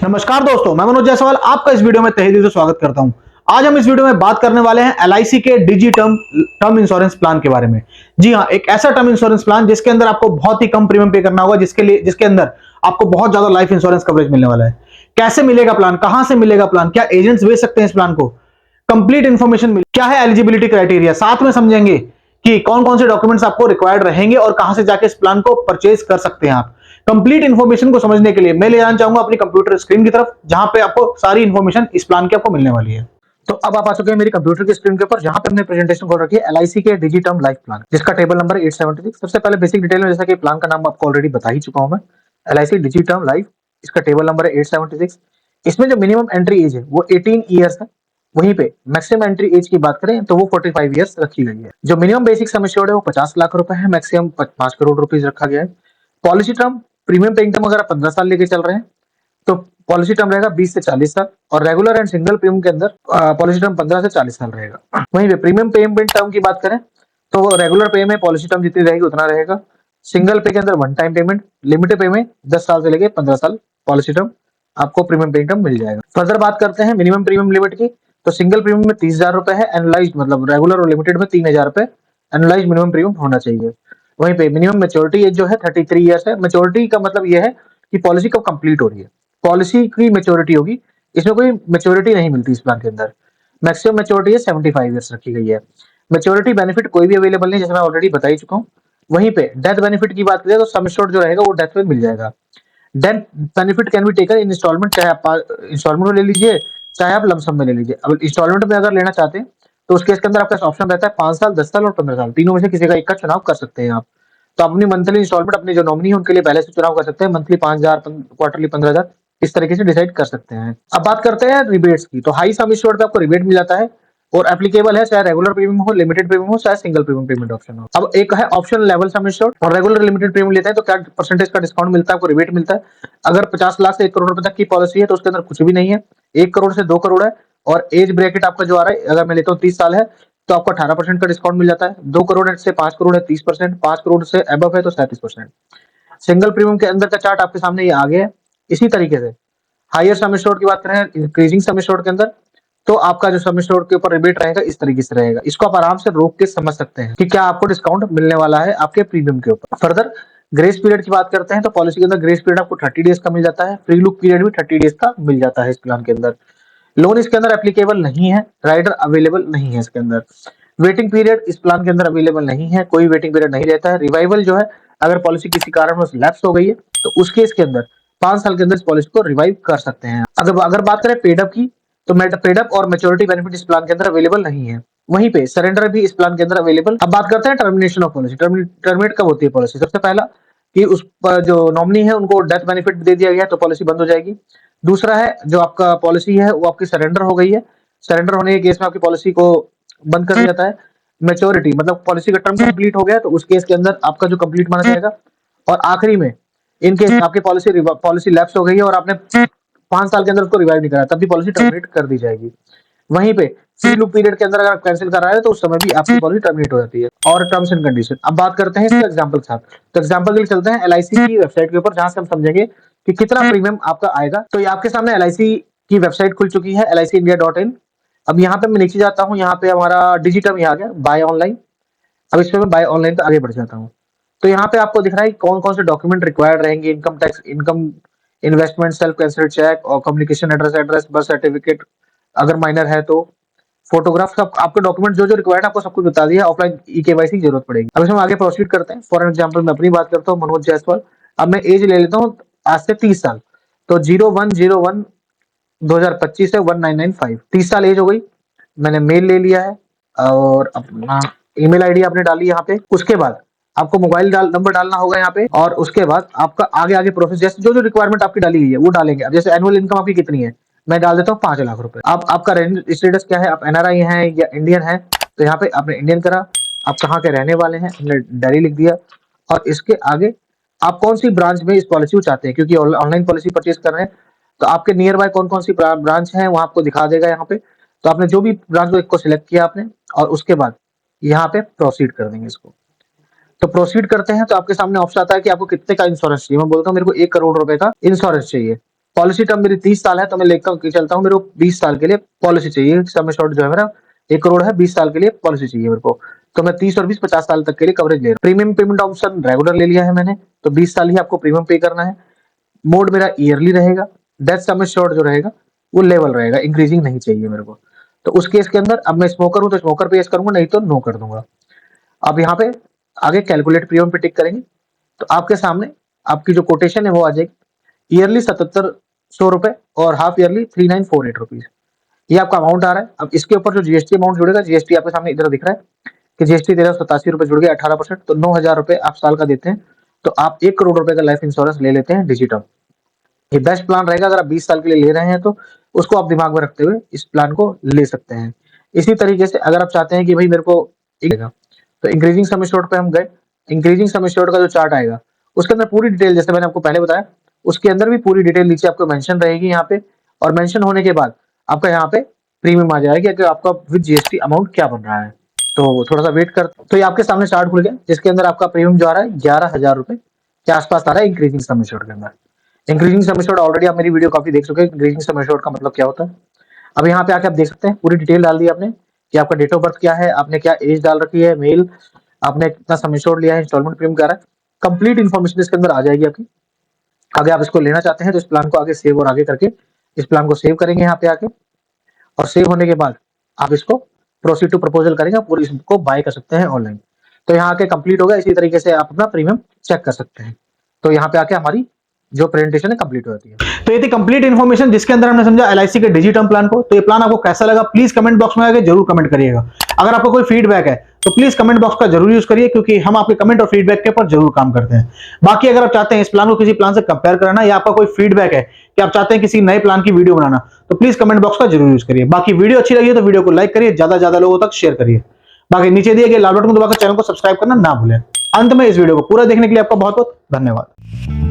नमस्कार दोस्तों, मैं मनोज जायसवाल आपका इस वीडियो में तहे दिल से स्वागत करता हूं। आज हम इस वीडियो में बात करने वाले हैं एलआईसी के डिजी टर्म इंश्योरेंस प्लान के बारे में। जी हां, एक ऐसा टर्म इंश्योरेंस प्लान जिसके अंदर आपको बहुत ही कम प्रीमियम पे करना होगा, जिसके अंदर आपको बहुत ज्यादा लाइफ इंश्योरेंस कवरेज मिलने वाला है। कैसे मिलेगा प्लान, कहां से मिलेगा प्लान, क्या एजेंट्स बेच सकते हैं इस प्लान को, कंप्लीट इंफॉर्मेशन मिल, क्या है एलिजिबिलिटी क्राइटेरिया, साथ में समझेंगे कि कौन कौन से डॉक्यूमेंट्स आपको रिक्वायर्ड रहेंगे और कहां से जाके इस प्लान को परचेज कर सकते हैं आप। कंप्लीट इन्फॉर्मेशन को समझने के लिए मैं ले जाना चाहूंगा अपनी कंप्यूटर स्क्रीन की तरफ, जहां पे आपको सारी इन्फॉर्मेशन इस प्लान की आपको मिलने वाली है। तो अब आप आ चुके हैं मेरी कंप्यूटर की स्क्रीन के ऊपर, जहां पे हमने प्रेजेंटेशन खोल रखी है एलआईसी के डिजी टर्म लाइफ प्लान, जिसका टेबल नंबर 876। सबसे पहले बेसिक डिटेल में, जैसा कि प्लान का नाम आपको ऑलरेडी बता ही चुका हूं मैं, एलआईसी डिजी टर्म लाइफ, इसका टेबल नंबर है 876। इसमें जो मिनिमम एंट्री एज है वो 18 ईयर्स है। वहीं पे मैक्सिमम एंट्री एज की बात करें तो वो 45 ईयर्स रखी गई है। जो मिनिमम बेसिक सम एश्योर्ड है वो 50 लाख रुपए है, मैक्सिमम 5 करोड़ रुपीज रखा गया है। Policy term, premium paying term अगर आप 15 साल लेके चल रहे हैं तो पॉलिसी टर्म रहेगा 20 से 40 साल, और रेगुलर एंड सिंगल प्रीमियम के अंदर पॉलिसी टर्म 15 से 40 साल रहेगा। वहीं पे प्रीमियम पेमेंट टर्म की बात करें तो रेगुलर पे में पॉलिसी टर्म जितनी रहेगी उतना रहेगा। सिंगल पे के अंदर वन टाइम पेमेंट, लिमिटेड पे में 10 साल से लेके 15 साल पॉलिसी टर्म आपको प्रीमियम पेइंग टर्म मिल जाएगा। फर्दर बात करते हैं मिनिमम प्रीमियम लिमिट की, तो सिंगल प्रीमियम में 30,000 रुपए है, एनुअलाइज्ड मतलब रेगुलर और लिमिटेड में 3,000 रुपए एनुअलाइज्ड मिनिमम प्रीमियम होना चाहिए। वहीं पे मिनिमम मैच्योरिटी एज जो है 33 ईयर्स है। मैच्योरिटी का मतलब यह है कि पॉलिसी कब कंप्लीट हो रही है, पॉलिसी की मैच्योरिटी होगी, इसमें कोई मैच्योरिटी नहीं मिलती इस प्लान के अंदर। मैक्सिमम मैच्योरिटी है 75 ईयर्स रखी गई है। मैच्योरिटी बेनिफिट कोई भी अवेलेबल नहीं, जैसे मैं ऑलरेडी बता ही चुका हूँ। वहीं पे डेथ बेनिफिट की बात करें तो सम एश्योर्ड जो रहेगा वो डेथ में मिल जाएगा। Death benefit can be taken in instalment, चाहे आप इंस्टॉलमेंट में ले लीजिए चाहे आप लमसम में ले लीजिए। अब इंस्टॉलमेंट में अगर लेना चाहते हैं तो उस केस के अंदर आपका ऑप्शन रहता है 5 साल, 10 साल और 15 साल, तीनों में से किसी का एक का चुनाव कर सकते हैं आप। तो अपनी मंथली इंस्टॉलमेंट अपनी जो नॉमिनी है उनके लिए पहले से चुनाव कर सकते हैं, मंथली 5,000, क्वार्टरली 15,000, इस तरीके से डिसाइड कर सकते हैं। अब बात करते हैं रिबेट्स की, तो हाई सम एश्योर्ड पे आपको रिबेट मिल जाता है और एप्लीकेबल है चाहे रेगुलर प्रीमियम हो, लिमिटेड प्रीमियम हो, चाहे सिंगल प्रीमियम पेमेंट ऑप्शन हो। अब एक है ऑप्शन लेवल सम एश्योर्ड, और रेगुलर लिमिटेड प्रीमियम लेते हैं तो क्या परसेंटेज का डिस्काउंट मिलता है, आपको रिबेट मिलता है। अगर 50 लाख से 1 करोड़ रुपए तक की पॉलिसी है तो उसके अंदर कुछ भी नहीं है, 1 करोड़ से 2 करोड़ है, और एज ब्रैकेट आपका जो आ रहा है, अगर मैं लेता हूँ 30 साल है तो आपको 18% का डिस्काउंट मिल जाता है। 2 करोड़ से 5 करोड़ है 30%, 5 करोड़ से अबव है तो 37%। सिंगल प्रीमियम के अंदर का चार्ट आपके सामने ये आ गया है। इसी तरीके से हायर सम एश्योर्ड की बात करें, इंक्रीजिंग सम एश्योर्ड के अंदर, तो आपका जो सम एश्योर्ड के ऊपर रिबेट रहेगा इस तरीके से रहेगा। इसको आप आराम से रोक के समझ सकते हैं कि क्या आपको डिस्काउंट मिलने वाला है आपके प्रीमियम के ऊपर। फर्दर ग्रेस पीरियड की बात करते हैं तो पॉलिसी के अंदर ग्रेस पीरियड आपको 30 डेज का मिल जाता है, फ्री लुक पीरियड भी 30 डेज का मिल जाता है इस प्लान के अंदर। लोन इसके अंदर एप्लीकेबल नहीं है, राइडर अवेलेबल नहीं है इसके अंदर। वेटिंग पीरियड इस प्लान के अंदर अवेलेबल नहीं है, कोई वेटिंग पीरियड नहीं रहता है। रिवाइवल जो है, अगर पॉलिसी किसी कारणवश लैप्स हो गई है तो उस केस के अंदर 5 साल के अंदर इस पॉलिसी को रिवाइव कर सकते हैं। अगर बात करें पेडअप की, तो पेडअप और मैच्योरिटी बेनिफिट इस प्लान के अंदर अवेलेबल नहीं है। वहीं पे सरेंडर भी इस प्लान के अंदर अवेलेबल। अब बात करते हैं टर्मिनेशन ऑफ पॉलिसी। टर्मिनेट कब होती है पॉलिसी? सबसे पहला कि उस पर जो नॉमिनी है उनको डेथ बेनिफिट दे दिया गया तो पॉलिसी बंद हो जाएगी। दूसरा है जो आपका पॉलिसी है वो आपकी सरेंडर हो गई है, सरेंडर होने के केस में आपकी पॉलिसी को बंद कर दिया जाता है। मैच्योरिटी मतलब पॉलिसी का टर्म कंप्लीट हो गया तो उस केस के अंदर आपका जो कंप्लीट माना जाएगा। और आखिरी में इन केस आपकी पॉलिसी लैप्स हो गई है और आपने 5 साल के अंदर उसको रिवाइव नहीं कराया, तब भी पॉलिसी टर्मिनेट कर दी जाएगी। वहीं पे फ्री लुक पीरियड के अंदर अगर आप कैंसिल कर रहे हैं तो उस समय भी आपकी पॉलिसी टर्मिनेट हो जाती है। और टर्म्स एंड कंडीशन, अब बात करते हैं इसके एग्जांपल के साथ। तो एग्जांपल के लिए चलते हैं एलआईसी की वेबसाइट के ऊपर, जहां से हम समझेंगे कि कितना प्रीमियम आपका आएगा। तो ये आपके सामने एलआईसी की वेबसाइट खुल चुकी है, licindia.in। अब यहाँ पे मैं नीचे जाता हूँ, यहाँ पे हमारा डिजिटम यहाँ आ गया, बाय ऑनलाइन। अब इसमें मैं बाय ऑनलाइन पे आगे बढ़ जाता हूँ। तो यहाँ पे आपको दिख रहा है कौन कौन से डॉक्यूमेंट रिक्वायर्ड रहेंगे, income tax, income, investment, self cancelled cheque और कम्युनिकेशन एड्रेस, बर्थ सर्टिफिकेट अगर माइनर है तो, फोटोग्राफ, सब आपके डॉक्यूमेंट जो जो रिक्वायर्ड आपको सब कुछ बता दिया। ऑफलाइन ई-केवाईसी की जरूरत पड़ेगी। अब इसमें आगे प्रोसीड करते हैं। फॉर एग्जांपल मैं अपनी बात करता हूँ, मनोज जायसवाल। अब मैं एज ले लेता हूँ आज से 30 साल, तो 01/01 2025 है 1995, 30 साल एज हो गई। मैंने मेल ले लिया है और अपना ईमेल आईडी आपने डाली यहाँ पे। उसके बाद आपको मोबाइल नंबर डालना होगा यहाँ पे, और उसके बाद आपका आगे आगे प्रोसेस, जैसे जो जो रिक्वायरमेंट आपकी डाली हुई है वो डालेंगे। अब जैसे एनुअल इनकम आपकी कितनी है, मैं डाल देता हूँ 5 लाख रुपए। अब आपका स्टेटस क्या है, आप एनआरआई हैं या इंडियन है, तो यहाँ पे आपने इंडियन करा। आप कहाँ के रहने वाले हैं, हमने दिल्ली लिख दिया। और इसके आगे आप कौन सी ब्रांच में इस पॉलिसी को चाहते हैं, क्योंकि ऑनलाइन पॉलिसी परचेज कर रहे हैं तो आपके नियर बाय कौन कौन सी ब्रांच है वहां आपको दिखा देगा यहाँ पे। तो आपने जो भी ब्रांच को सिलेक्ट किया आपने, और उसके बाद यहाँ पे प्रोसीड कर देंगे इसको। तो प्रोसीड करते हैं तो आपके सामने ऑप्शन आता है कि आपको कितने का इंश्योरेंस चाहिए। मैं बोलता हूँ मेरे को 1 करोड़ रुपए का इंश्योरेंस चाहिए। पॉलिसी टर्म मेरी 30 साल है, तो मैं लेकर चलता हूँ, मेरे को 20 साल के लिए पॉलिसी चाहिए। सम एश्योर्ड जो है मेरा 1 करोड़ है, 20 साल के लिए पॉलिसी चाहिए मेरे को। तो मैं 30 और 20 50 साल तक के लिए कवरेज ले रहा हूँ। प्रीमियम पेमेंट ऑप्शन रेगुलर ले लिया है मैंने, तो 20 साल ही आपको प्रीमियम पे करना है। मोड मेरा ईयरली रहेगा। डेथ सम एश्योर्ड जो रहेगा वो लेवल रहेगा, इंक्रीजिंग नहीं चाहिए मेरे को। तो उस केस के अंदर अब मैं स्मोकर हूँ तो स्मोकर पे यस करूंगा, नहीं तो नो कर दूंगा। अब यहाँ पे आगे कैलकुलेट प्रीमियम पे टिक करेंगे तो आपके सामने आपकी जो कोटेशन है वो आ जाएगी। ईयरली 7700 रुपए और हाफ ईयरली 3948 रुपीज, ये आपका अमाउंट आ रहा है। अब इसके ऊपर जो जीएसटी अमाउंट जुड़ेगा, जीएसटी आपके सामने इधर दिख रहा है कि जीएसटी 1387 रुपए जुड़ गया 18%, तो 9000 रुपए आप साल का देते हैं। तो आप 1 करोड़ रुपए का लाइफ इंश्योरेंस ले लेते हैं डिजिटम। ये बेस्ट प्लान रहेगा, अगर आप 20 साल के लिए ले रहे हैं तो उसको आप दिमाग में रखते हुए इस प्लान को ले सकते हैं। इसी तरीके से अगर आप चाहते हैं कि भाई मेरे को तो इंक्रीजिंग सम एश्योर्ड पे हम गए। इंक्रीजिंग सम एश्योर्ड का जो चार्ट आएगा उसके अंदर पूरी डिटेल, जैसे मैंने आपको पहले बताया, उसके अंदर भी पूरी डिटेल नीचे आपको मेंशन रहेगी यहाँ पे। और मेंशन होने के बाद आपका यहाँ पे प्रीमियम आ जाएगा कि आपका विद जीएसटी अमाउंट क्या बन रहा है। तो थोड़ा सा वेट कर, तो ये आपके सामने चार्ट खुल गया जिसके अंदर आपका प्रीमियम जो आ रहा है 11,000 रुपए के आसपास आ रहा है इंक्रीजिंग सम एश्योर्ड के अंदर। इंक्रीजिंग सम एश्योर्ड ऑलरेडी आप मेरी वीडियो काफी देख चुके हैं, इंक्रीजिंग सम एश्योर्ड का मतलब क्या होता है। अब यहाँ पे आके आप देख सकते हैं पूरी डिटेल डाल दी आपने कि आपका डेट ऑफ बर्थ क्या है, आपने क्या एज डाल रखी है, मेल, आपने कितना सम एश्योर्ड लिया है, इंस्टॉलमेंट प्रीमियम क्या रहा है, कंप्लीट इन्फॉर्मेशन इसके अंदर आ जाएगी आपकी। आगे आप इसको लेना चाहते हैं तो इस प्लान को आगे सेव और आगे करके इस प्लान को सेव करेंगे यहाँ पे आके, और सेव होने के बाद आप इसको प्रोसीड टू प्रपोजल करेंगे, आप पूरी इसको बाय कर सकते हैं ऑनलाइन। तो यहाँ आके कंप्लीट होगा, इसी तरीके से आप अपना प्रीमियम चेक कर सकते हैं। तो यहाँ पे आके हमारी जो प्रेजेंटेशन है कंप्लीट हो जाती है। तो ये थी कंप्लीट इन्फॉर्मेशन जिसके अंदर हमने समझा एलआईसी के डिजिटम प्लान को। तो ये प्लान आपको कैसा लगा प्लीज कमेंट बॉक्स में आके जरूर कमेंट करिएगा। अगर आपको कोई फीडबैक है तो प्लीज कमेंट बॉक्स का जरूर यूज करिए, क्योंकि हम आपके कमेंट और फीडबैक के ऊपर जरूर काम करते हैं। बाकी अगर आप चाहते हैं इस प्लान को किसी प्लान से कंपेयर कराना, या आपका कोई फीडबैक है कि आप चाहते हैं किसी नए प्लान की वीडियो बनाना, तो प्लीज कमेंट बॉक्स का जरूर यूज करिए। बाकी वीडियो अच्छी लगी तो वीडियो को लाइक करिए, ज्यादा से ज्यादा लोगों तक शेयर करिए। बाकी नीचे दिए गए लाल बटन को दबाकर चैनल को सब्सक्राइब करना ना भूलें। अंत में इस वीडियो को पूरा देखने के लिए आपका बहुत बहुत धन्यवाद।